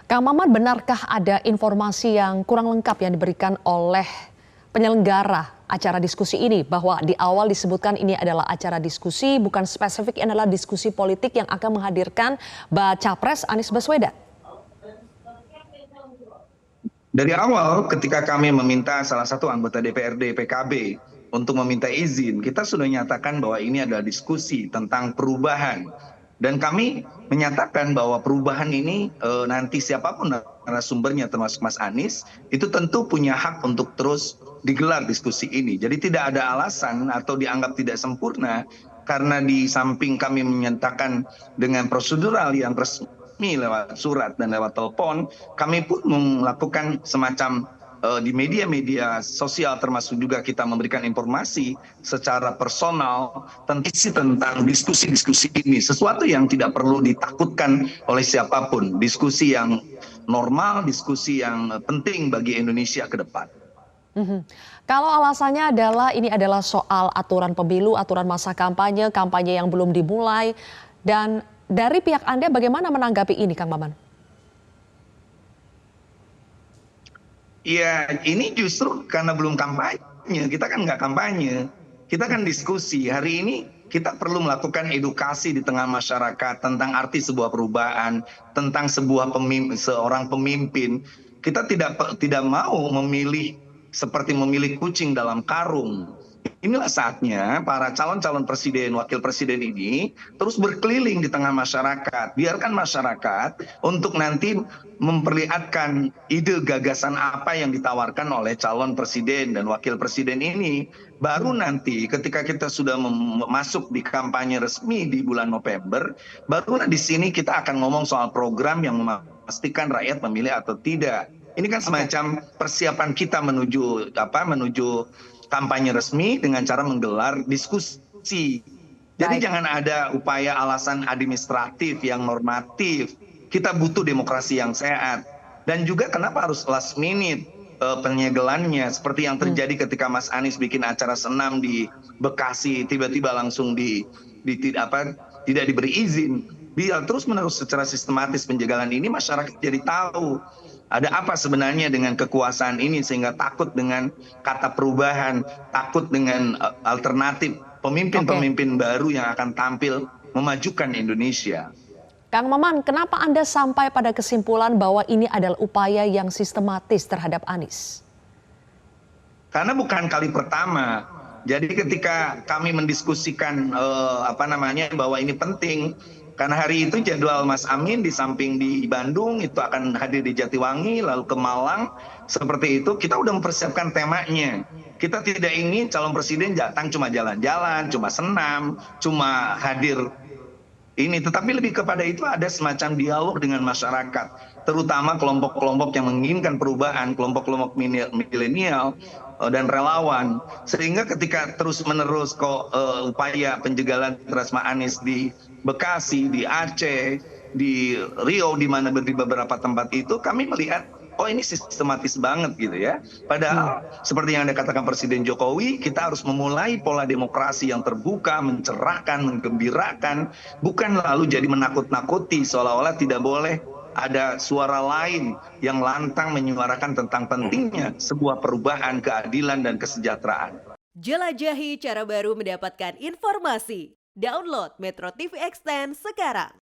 Kang Maman, benarkah ada informasi yang kurang lengkap yang diberikan oleh penyelenggara acara diskusi ini bahwa di awal disebutkan ini adalah acara diskusi, bukan spesifik ini adalah diskusi politik yang akan menghadirkan Baca Pres Anies Baswedan? Dari awal ketika kami meminta salah satu anggota DPRD PKB untuk meminta izin, kita sudah nyatakan bahwa ini adalah diskusi tentang perubahan. Dan kami menyatakan bahwa perubahan ini nanti siapapun narasumbernya termasuk Mas Anies, itu tentu punya hak untuk terus digelar diskusi ini. Jadi tidak ada alasan atau dianggap tidak sempurna karena di samping kami menyatakan dengan prosedural yang resmi lewat surat dan lewat telepon, kami pun melakukan semacam di media-media sosial termasuk juga kita memberikan informasi secara personal tentang diskusi-diskusi ini, sesuatu yang tidak perlu ditakutkan oleh siapapun, diskusi yang normal, diskusi yang penting bagi Indonesia ke depan. Kalau alasannya adalah ini adalah soal aturan pemilu, aturan masa kampanye, kampanye yang belum dimulai, dan dari pihak Anda bagaimana menanggapi ini, Kang Maman? Ya, ini justru karena belum kampanye, kita kan nggak kampanye, kita kan diskusi. Hari ini kita perlu melakukan edukasi di tengah masyarakat tentang arti sebuah perubahan, tentang seorang pemimpin. Kita tidak mau memilih seperti memilih kucing dalam karung. Inilah saatnya para calon-calon presiden, wakil presiden ini terus berkeliling di tengah masyarakat. Biarkan masyarakat untuk nanti memperlihatkan ide gagasan apa yang ditawarkan oleh calon presiden dan wakil presiden ini. Baru nanti ketika kita sudah masuk di kampanye resmi di bulan November, baru di sini kita akan ngomong soal program yang memastikan rakyat memilih atau tidak. Ini kan semacam persiapan kita menuju kampanye resmi dengan cara menggelar diskusi. Jadi jangan ada upaya alasan administratif yang normatif. Kita butuh demokrasi yang sehat. Dan juga kenapa harus last minute penyegelannya seperti yang terjadi ketika Mas Anies bikin acara senam di Bekasi, tiba-tiba langsung tidak diberi izin. Biar terus-menerus secara sistematis penjagalan ini, masyarakat jadi tahu ada apa sebenarnya dengan kekuasaan ini sehingga takut dengan kata perubahan, takut dengan alternatif pemimpin-pemimpin baru yang akan tampil memajukan Indonesia. Kang Maman, kenapa Anda sampai pada kesimpulan bahwa ini adalah upaya yang sistematis terhadap Anies? Karena bukan kali pertama. Jadi ketika kami mendiskusikan bahwa ini penting, karena hari itu jadwal Mas Amin di samping di Bandung itu akan hadir di Jatiwangi, lalu ke Malang, seperti itu kita udah mempersiapkan temanya. Kita tidak ingin calon presiden datang cuma jalan-jalan, cuma senam, cuma hadir ini, tetapi lebih kepada itu ada semacam dialog dengan masyarakat, terutama kelompok-kelompok yang menginginkan perubahan, kelompok-kelompok milenial dan relawan, sehingga ketika terus-menerus upaya penjagalan Rasma Anies di Bekasi, di Aceh, di Riau, di mana di beberapa tempat itu kami melihat oh ini sistematis banget gitu ya. Padahal seperti yang Anda katakan Presiden Jokowi, kita harus memulai pola demokrasi yang terbuka, mencerahkan, menggembirakan, bukan lalu jadi menakut-nakuti seolah-olah tidak boleh ada suara lain yang lantang menyuarakan tentang pentingnya sebuah perubahan, keadilan, dan kesejahteraan. Jelajahi cara baru mendapatkan informasi. Download Metro TV Extend sekarang.